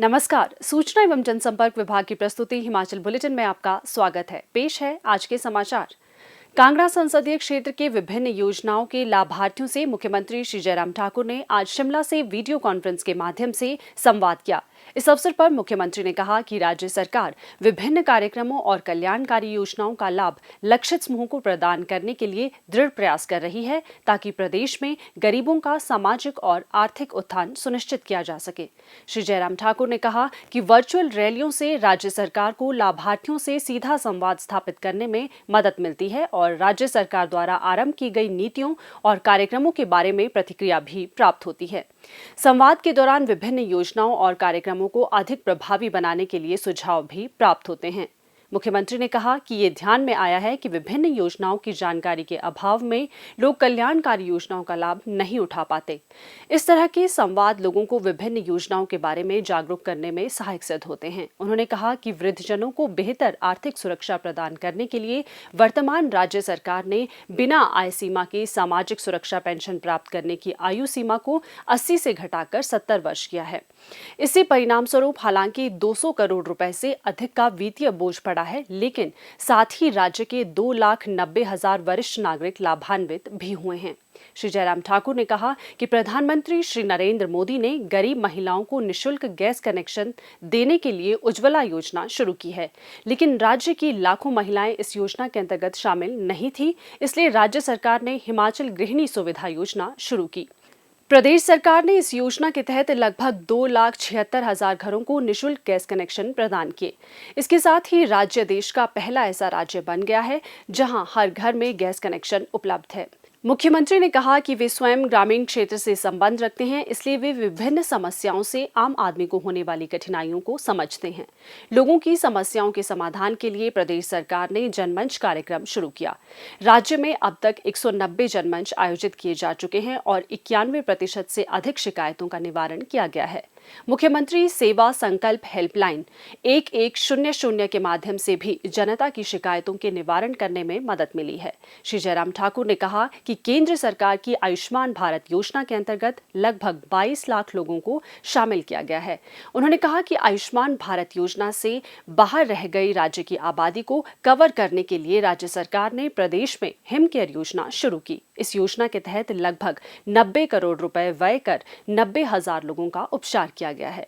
नमस्कार। सूचना एवं जनसंपर्क विभाग की प्रस्तुति हिमाचल बुलेटिन में आपका स्वागत है। पेश है आज के समाचार। कांगड़ा संसदीय क्षेत्र के विभिन्न योजनाओं के लाभार्थियों से मुख्यमंत्री श्री जयराम ठाकुर ने आज शिमला से वीडियो कॉन्फ्रेंस के माध्यम से संवाद किया। इस अवसर पर मुख्यमंत्री ने कहा कि राज्य सरकार विभिन्न कार्यक्रमों और कल्याणकारी योजनाओं का लाभ लक्षित समूह को प्रदान करने के लिए दृढ़ प्रयास कर रही है, ताकि प्रदेश में गरीबों का सामाजिक और आर्थिक उत्थान सुनिश्चित किया जा सके। श्री जयराम ठाकुर ने कहा कि वर्चुअल रैलियों से राज्य सरकार को लाभार्थियों से सीधा संवाद स्थापित करने में मदद मिलती है और राज्य सरकार द्वारा आरंभ की गई नीतियों और कार्यक्रमों के बारे में प्रतिक्रिया भी प्राप्त होती है। संवाद के दौरान विभिन्न योजनाओं और कार्यक्रमों को अधिक प्रभावी बनाने के लिए सुझाव भी प्राप्त होते हैं। मुख्यमंत्री ने कहा कि ये ध्यान में आया है कि विभिन्न योजनाओं की जानकारी के अभाव में लोग कल्याणकारी योजनाओं का लाभ नहीं उठा पाते। इस तरह के संवाद लोगों को विभिन्न योजनाओं के बारे में जागरूक करने में सहायक सिद्ध होते हैं। उन्होंने कहा कि वृद्धजनों को बेहतर आर्थिक सुरक्षा प्रदान करने के लिए वर्तमान राज्य सरकार ने बिना आय सीमा के सामाजिक सुरक्षा पेंशन प्राप्त करने की आयु सीमा को 80 से घटाकर 70 वर्ष किया है। इससे परिणाम स्वरूप हालांकि 200 करोड़ रुपए से अधिक का वित्तीय बोझ पड़ा है, लेकिन साथ ही राज्य के 2,90,000 वरिष्ठ नागरिक लाभान्वित भी हुए हैं। श्री जयराम ठाकुर ने कहा कि प्रधानमंत्री श्री नरेंद्र मोदी ने गरीब महिलाओं को निःशुल्क गैस कनेक्शन देने के लिए उज्ज्वला योजना शुरू की है, लेकिन राज्य की लाखों महिलाएं इस योजना के अंतर्गत शामिल नहीं थी। इसलिए राज्य सरकार ने हिमाचल गृहिणी सुविधा योजना शुरू की। प्रदेश सरकार ने इस योजना के तहत लगभग 2,76,000 घरों को निःशुल्क गैस कनेक्शन प्रदान किए। इसके साथ ही राज्य देश का पहला ऐसा राज्य बन गया है जहां हर घर में गैस कनेक्शन उपलब्ध है। मुख्यमंत्री ने कहा कि वे स्वयं ग्रामीण क्षेत्र से संबंध रखते हैं, इसलिए वे विभिन्न समस्याओं से आम आदमी को होने वाली कठिनाइयों को समझते हैं। लोगों की समस्याओं के समाधान के लिए प्रदेश सरकार ने जनमंच कार्यक्रम शुरू किया। राज्य में अब तक 190 जनमंच आयोजित किए जा चुके हैं और 91% से अधिक शिकायतों का निवारण किया गया है। मुख्यमंत्री सेवा संकल्प हेल्पलाइन 1100 के माध्यम से भी जनता की शिकायतों के निवारण करने में मदद मिली है। श्री जयराम ठाकुर ने कहा कि केंद्र सरकार की आयुष्मान भारत योजना के अंतर्गत लगभग 22 लाख लोगों को शामिल किया गया है। उन्होंने कहा कि आयुष्मान भारत योजना से बाहर रह गई राज्य की आबादी को कवर करने के लिए राज्य सरकार ने प्रदेश में हिम केयर योजना शुरू की। इस योजना के तहत लगभग 90 करोड़ रुपए व्यय कर 90,000 लोगों का उपचार किया गया है।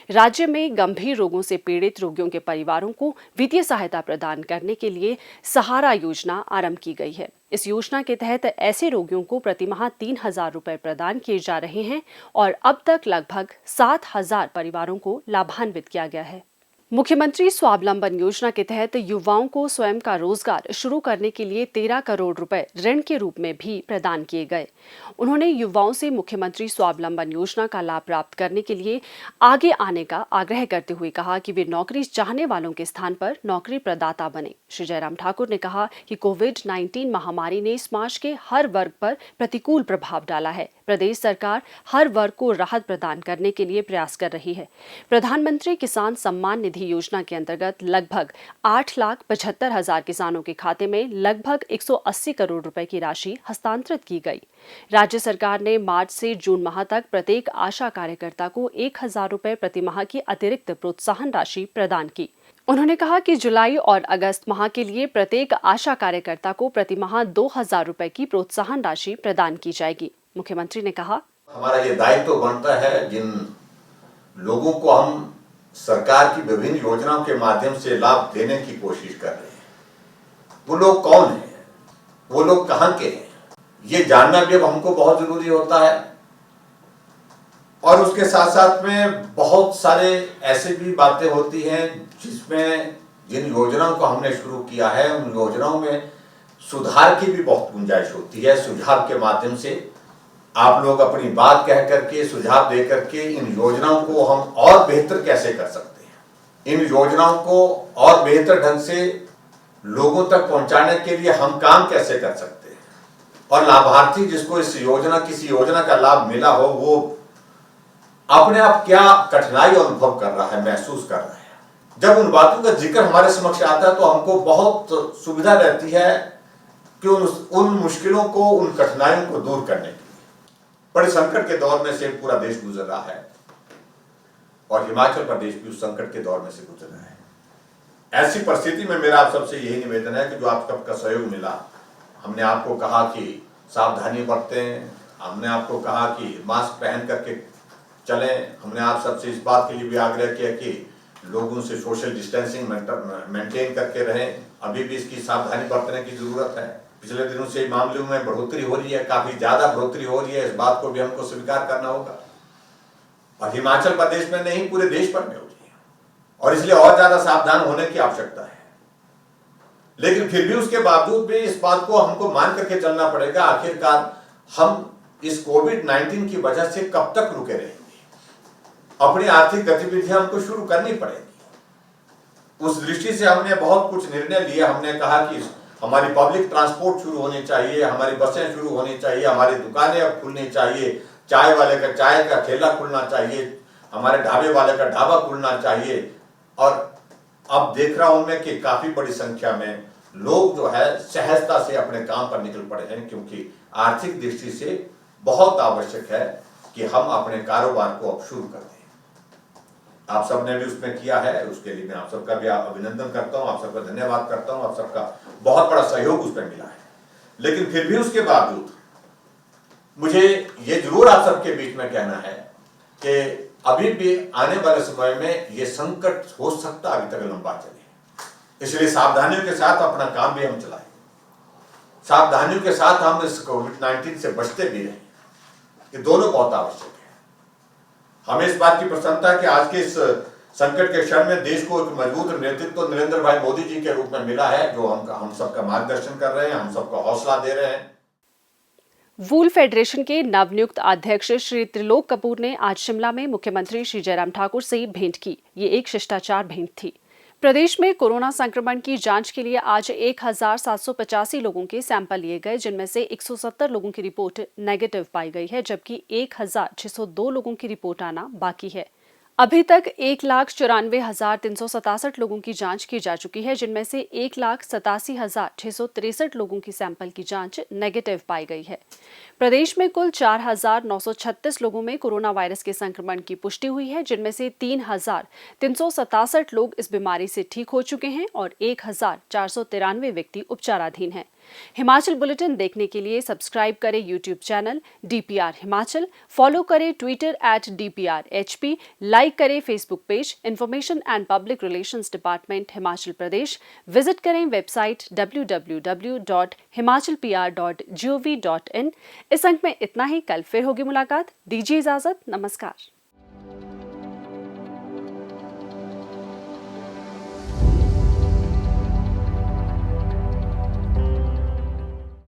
राज्य में गंभीर रोगों से पीड़ित रोगियों के परिवारों को वित्तीय सहायता प्रदान करने के लिए सहारा योजना आरंभ की गई है। इस योजना के तहत ऐसे रोगियों को प्रतिमाह 3,000 रुपए प्रदान किए जा रहे हैं और अब तक लगभग 7,000 परिवारों को लाभान्वित किया गया है। मुख्यमंत्री स्वावलंबन योजना के तहत युवाओं को स्वयं का रोजगार शुरू करने के लिए 13 करोड़ रुपए ऋण के रूप में भी प्रदान किए गए। उन्होंने युवाओं से मुख्यमंत्री स्वावलंबन योजना का लाभ प्राप्त करने के लिए आगे आने का आग्रह करते हुए कहा कि वे नौकरी चाहने वालों के स्थान पर नौकरी प्रदाता बने। श्री जयराम ठाकुर ने कहा कि कोविड-19 महामारी ने समाज के हर वर्ग पर प्रतिकूल प्रभाव डाला है। प्रदेश सरकार हर वर्ग को राहत प्रदान करने के लिए प्रयास कर रही है। प्रधानमंत्री किसान सम्मान निधि योजना के अंतर्गत लगभग 8,75,000 किसानों के खाते में लगभग 180 करोड़ रुपए की राशि हस्तांतरित की गई। राज्य सरकार ने मार्च से जून माह तक प्रत्येक आशा कार्यकर्ता को 1,000 रुपए प्रतिमाह की अतिरिक्त प्रोत्साहन राशि प्रदान की। उन्होंने कहा कि जुलाई और अगस्त माह के लिए प्रत्येक आशा कार्यकर्ता को प्रतिमाह 2,000 रुपए की प्रोत्साहन राशि प्रदान की जाएगी। मुख्यमंत्री ने कहा, हमारा ये दायित्व बनता है जिन लोगों को हम सरकार की विभिन्न योजनाओं के माध्यम से लाभ देने की कोशिश कर रहे हैं, वो लोग कौन हैं, वो लोग कहां के हैं, ये जानना भी अब हमको बहुत जरूरी होता है। और उसके साथ साथ में बहुत सारे ऐसे भी बातें होती हैं जिसमें जिन योजनाओं को हमने शुरू किया है उन योजनाओं में सुधार की भी बहुत गुंजाइश होती है। सुझाव के माध्यम से आप लोग अपनी बात कह करके, सुझाव दे करके इन योजनाओं को हम और बेहतर कैसे कर सकते हैं, इन योजनाओं को और बेहतर ढंग से लोगों तक पहुंचाने के लिए हम काम कैसे कर सकते हैं, और लाभार्थी जिसको इस योजना किसी योजना का लाभ मिला हो वो अपने आप क्या कठिनाई अनुभव कर रहा है, महसूस कर रहा है। जब उन बातों का जिक्र हमारे समक्ष आता है तो हमको बहुत सुविधा रहती है कि उन मुश्किलों को, उन कठिनाइयों को दूर करने के लिए। बड़े संकट के दौर में से पूरा देश गुजर रहा है और हिमाचल प्रदेश भी उस संकट के दौर में से गुजर रहा है। ऐसी परिस्थिति में मेरा आप सबसे यही निवेदन है कि जो आप सबका सहयोग मिला, हमने आपको कहा कि सावधानी बरतें, हमने आपको कहा कि मास्क पहन करके चलें, हमने आप सबसे इस बात के लिए भी आग्रह किया कि लोगों से सोशल डिस्टेंसिंग मेंटेन करके रहें। अभी भी इसकी सावधानी बरतने की जरूरत है। पिछले दिनों से मामलों में बढ़ोतरी हो रही है, काफी ज्यादा बढ़ोतरी हो रही है, इस बात को भी हमको स्वीकार करना होगा। और हिमाचल प्रदेश में नहीं, पूरे देश भर में हो रही है और इसलिए और ज्यादा सावधान होने की आवश्यकता है। लेकिन फिर भी उसके बावजूद भी इस बात को हमको मान करके चलना पड़ेगा, आखिरकार हम इस कोविड-19 की वजह से कब तक रुके रहेंगे। अपनी आर्थिक गतिविधियां हमको शुरू करनी पड़ेगी। उस दृष्टि से हमने बहुत कुछ निर्णय लिए। हमने कहा कि हमारी पब्लिक ट्रांसपोर्ट शुरू होनी चाहिए, हमारी बसें शुरू होनी चाहिए, हमारी दुकानें अब खुलनी चाहिए, चाय वाले का चाय का ठेला खुलना चाहिए, हमारे ढाबे वाले का ढाबा खुलना चाहिए। और अब देख रहा हूं मैं कि काफी बड़ी संख्या में लोग जो है सहजता से अपने काम पर निकल पड़े हैं, क्योंकि आर्थिक दृष्टि से बहुत आवश्यक है कि हम अपने कारोबार को अब शुरू कर दें। आप सबने भी उसमें किया है, उसके लिए मैं आप सबका भी अभिनंदन करता हूं, आप सबका धन्यवाद करता हूं, आप सबका बहुत बड़ा सहयोग उसमें मिला है। लेकिन फिर भी उसके बावजूद मुझे ये जरूर आप सबके बीच में कहना है कि अभी भी आने वाले समय में ये संकट हो सकता अभी तक लंबा चले, इसलिए सावधानियों के साथ अपना काम भी हम चलाएं, सावधानियों के साथ हम इस कोविड-19 से बचते भी रहें। ये दोनों बहुत आवश्यक है। हमें इस बात की प्रसन्नता है कि आज के इस संकट के क्षण में देश को एक मजबूत नेतृत्व नरेंद्र भाई मोदी जी के रूप में मिला है, जो हम सबका मार्गदर्शन कर रहे हैं, हम सबका हौसला दे रहे हैं। वूल फेडरेशन के नवनियुक्त अध्यक्ष श्री त्रिलोक कपूर ने आज शिमला में मुख्यमंत्री श्री जयराम ठाकुर से भेंट की। ये एक शिष्टाचार भेंट थी। प्रदेश में कोरोना संक्रमण की जांच के लिए आज 1785 लोगों के सैंपल लिए गए, जिनमें से 170 लोगों की रिपोर्ट नेगेटिव पाई गई है, जबकि 1602 लोगों की रिपोर्ट आना बाकी है। अभी तक 1,94,367 लोगों की जांच की जा चुकी है, जिनमें से 1,87,663 लोगों की सैंपल की जांच नेगेटिव पाई गई है। प्रदेश में कुल 4,936 लोगों में कोरोना वायरस के संक्रमण की पुष्टि हुई है, जिनमें से 3,367 लोग इस बीमारी से ठीक हो चुके हैं और 1,493 व्यक्ति उपचाराधीन हैं। हिमाचल बुलेटिन देखने के लिए सब्सक्राइब करें YouTube channel DPR Himachal, follow करें ट्विटर @DPRHP, लाइक करें Facebook page information and public relations department Himachal Pradesh, visit करें वेबसाइट www.himachalpr.gov.in। इस अंक में इतना ही। कल फिर होगी मुलाकात। दीजिए इजाजत। नमस्कार।